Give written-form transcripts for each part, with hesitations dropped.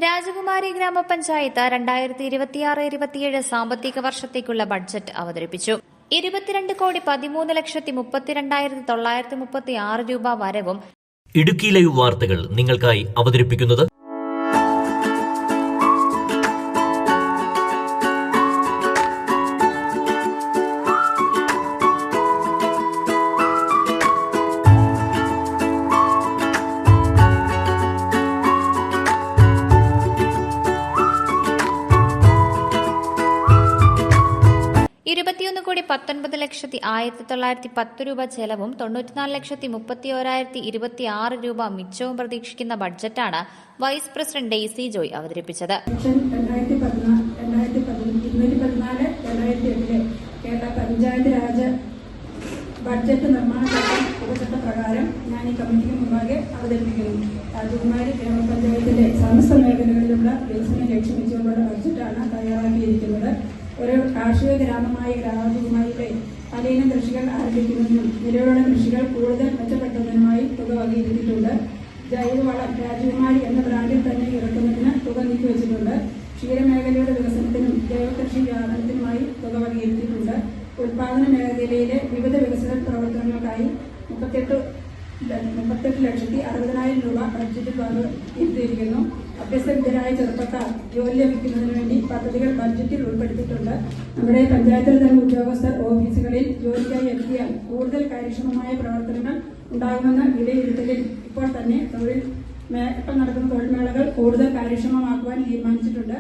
രാജകുമാരി ഗ്രാമപഞ്ചായത്ത് 2026-27 സാമ്പത്തിക വർഷത്തേക്കുള്ള ബഡ്ജറ്റ് അവതരിപ്പിച്ചു. 22,13,32,936 രൂപ വരവും. ഇടുക്കി ലൈവ് വാർത്തകൾ നിങ്ങൾക്കായി അവതരിപ്പിക്കുന്നത് ₹21,19,110 രൂപ ചെലവും 94,34,31,026 രൂപ മിച്ചവും പ്രതീക്ഷിക്കുന്ന ബഡ്ജറ്റാണ് വൈസ് പ്രസിഡന്റ് ഡെയ്സി ജോയ് അവതരിപ്പിച്ചത്. 2014-2008 കേരള പഞ്ചായത്ത് രാജ് ബഡ്ജറ്റ് നിർമ്മാണ ഉപചട്ടപ്രകാരം ഞാൻ ഈ കമ്മിറ്റിക്ക് മുമ്പാകെ അവതരിപ്പിക്കുന്നു. രാജകുമാരി ഗ്രാമപഞ്ചായത്തിന്റെ സമസ്ത മേഖലകളിലുള്ള വികസനം ലക്ഷ്യം വെച്ചുകൊണ്ടുള്ള ബഡ്ജറ്റാണ് തയ്യാറാക്കിയിരിക്കുന്നത്. ഒരു കാർഷിക ഗ്രാമമായ രാജകുമാരിയുടെ പലയിനം കൃഷികൾ ആരംഭിക്കുന്നതിനും നിലവിലുള്ള കൃഷികൾ കൂടുതൽ മെച്ചപ്പെടുത്തുന്നതിനുമായി തുക വകയിരുത്തിയിട്ടുണ്ട്. ജൈവവളം രാജകുമാരി എന്ന ബ്രാൻഡിൽ തന്നെ ഇറക്കുന്നതിന് തുക നീക്കിവെച്ചിട്ടുണ്ട്. ക്ഷീരമേഖലയുടെ വികസനത്തിനും ജൈവകൃഷി വ്യാപനത്തിനുമായി തുക വകയിരുത്തിയിട്ടുണ്ട്. ഉൽപാദന മേഖലയിലെ വിവിധ വികസന പ്രവർത്തനങ്ങൾക്കായി 38,60,000 രൂപ ബഡ്ജറ്റിൽ വകയിരുത്തിയിരിക്കുന്നു. അഭ്യസ്തവിദ്യരായ ചെറുപ്പക്കാർ ജോലി ലഭിക്കുന്നതിന് വേണ്ടി പദ്ധതികൾ ബഡ്ജറ്റിൽ ഉൾപ്പെടുത്തിയിട്ടുണ്ട്. നമ്മുടെ പഞ്ചായത്തിൽ തന്നെ ഉദ്യോഗസ്ഥർ ഓഫീസുകളിൽ ജോലിക്കായി എത്തിയാൽ കൂടുതൽ കാര്യക്ഷമമായ പ്രവർത്തനങ്ങൾ ഉണ്ടാകുമെന്ന വിലയിരുത്തലിൽ ഇപ്പോൾ തന്നെ ഇപ്പം നടക്കുന്ന തൊഴിൽമേളകൾ കൂടുതൽ കാര്യക്ഷമമാക്കുവാൻ തീരുമാനിച്ചിട്ടുണ്ട്.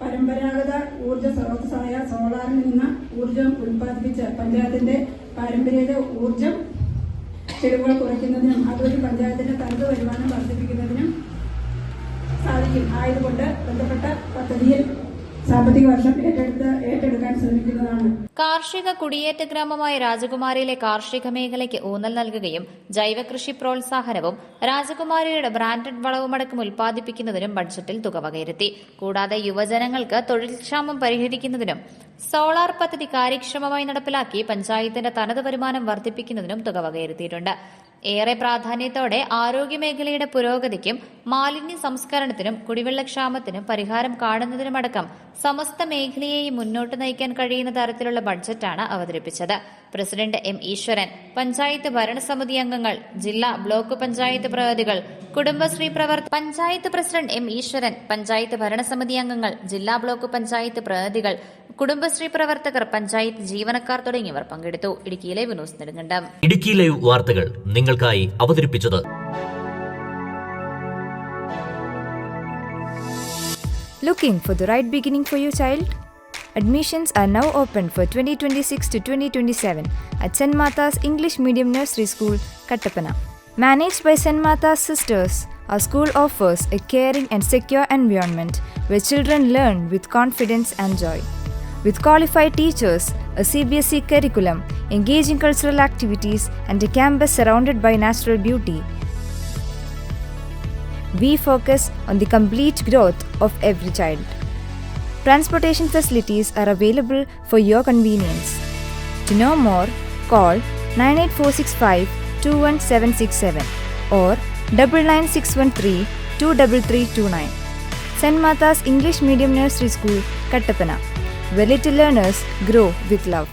പരമ്പരാഗത ഊർജ്ജ സ്രോതസ്സായ സോളാറിൽ നിന്ന് ഊർജ്ജം ഉൽപ്പാദിപ്പിച്ച് പഞ്ചായത്തിന്റെ പാരമ്പര്യ ഊർജ്ജം ചെലവുകൾ കുറയ്ക്കുന്നതിനും അതുവഴി പഞ്ചായത്തിന്റെ തനത് വരുമാനം വർദ്ധിപ്പിക്കുന്നതിനും സാധിക്കും. ആയതുകൊണ്ട് ബന്ധപ്പെട്ട പദ്ധതിയിൽ സാമ്പത്തിക വർഷം ഏറ്റെടുക്കാൻ ശ്രമിക്കുന്നതാണ്. കാർഷിക കുടിയേറ്റ ഗ്രാമമായ രാജകുമാരിയിലെ കാർഷിക മേഖലയ്ക്ക് ഊന്നൽ നൽകുകയും ജൈവകൃഷി പ്രോത്സാഹനവും രാജകുമാരിയുടെ ബ്രാൻഡഡ് വളവുമടക്കം ഉൽപ്പാദിപ്പിക്കുന്നതിനും ബഡ്ജറ്റിൽ തുക വകയിരുത്തി. കൂടാതെ യുവജനങ്ങൾക്ക് തൊഴിൽക്ഷാമം പരിഹരിക്കുന്നതിനും സോളാർ പദ്ധതി കാര്യക്ഷമമായി നടപ്പിലാക്കി പഞ്ചായത്തിന്റെ തനത് വരുമാനം വർദ്ധിപ്പിക്കുന്നതിനും തുക വകയിരുത്തിയിട്ടുണ്ട്. ഏറെ പ്രാധാന്യത്തോടെ ആരോഗ്യമേഖലയുടെ പുരോഗതിക്കും മാലിന്യ സംസ്കരണത്തിനും കുടിവെള്ളക്ഷാമത്തിനും പരിഹാരം കാണുന്നതിനുമടക്കം സമസ്ത മേഖലയെയും മുന്നോട്ട് നയിക്കാൻ കഴിയുന്ന തരത്തിലുള്ള ബഡ്ജറ്റാണ് അവതരിപ്പിച്ചത്. പ്രസിഡന്റ് എം ഈശ്വരൻ, പഞ്ചായത്ത് ഭരണസമിതി അംഗങ്ങൾ, ജില്ലാ ബ്ലോക്ക് പഞ്ചായത്ത് പ്രതിനിധികൾ, കുടുംബശ്രീ പഞ്ചായത്ത് പ്രസിഡന്റ് എം ഈശ്വരൻ, പഞ്ചായത്ത് ഭരണസമിതി അംഗങ്ങൾ, ജില്ലാ ബ്ലോക്ക് പഞ്ചായത്ത് പ്രതിനിധികൾ, കുടുംബശ്രീ പ്രവർത്തകർ, പഞ്ചായത്ത് ജീവനക്കാർ തുടങ്ങിയവർ പങ്കെടുത്തു. Idukki live news Nedumkandam. Idukki live വാർത്തകൾ നിങ്ങൾക്കായി അവതരിപ്പിച്ചത് Looking for the right beginning for your child? Admissions are now open for 2026 to 2027 at St. Martha's English Medium Nursery School, Kattappana. Managed by St. Martha's Sisters, our school offers a caring and secure environment where children learn with confidence and joy. With qualified teachers, a CBSE curriculum, engaging cultural activities, and a campus surrounded by natural beauty, we focus on the complete growth of every child. Transportation facilities are available for your convenience. To know more, call 98465 21767 or 99613 23329. St. Martha's English Medium Nursery School, Kattappana, where little learners grow with love.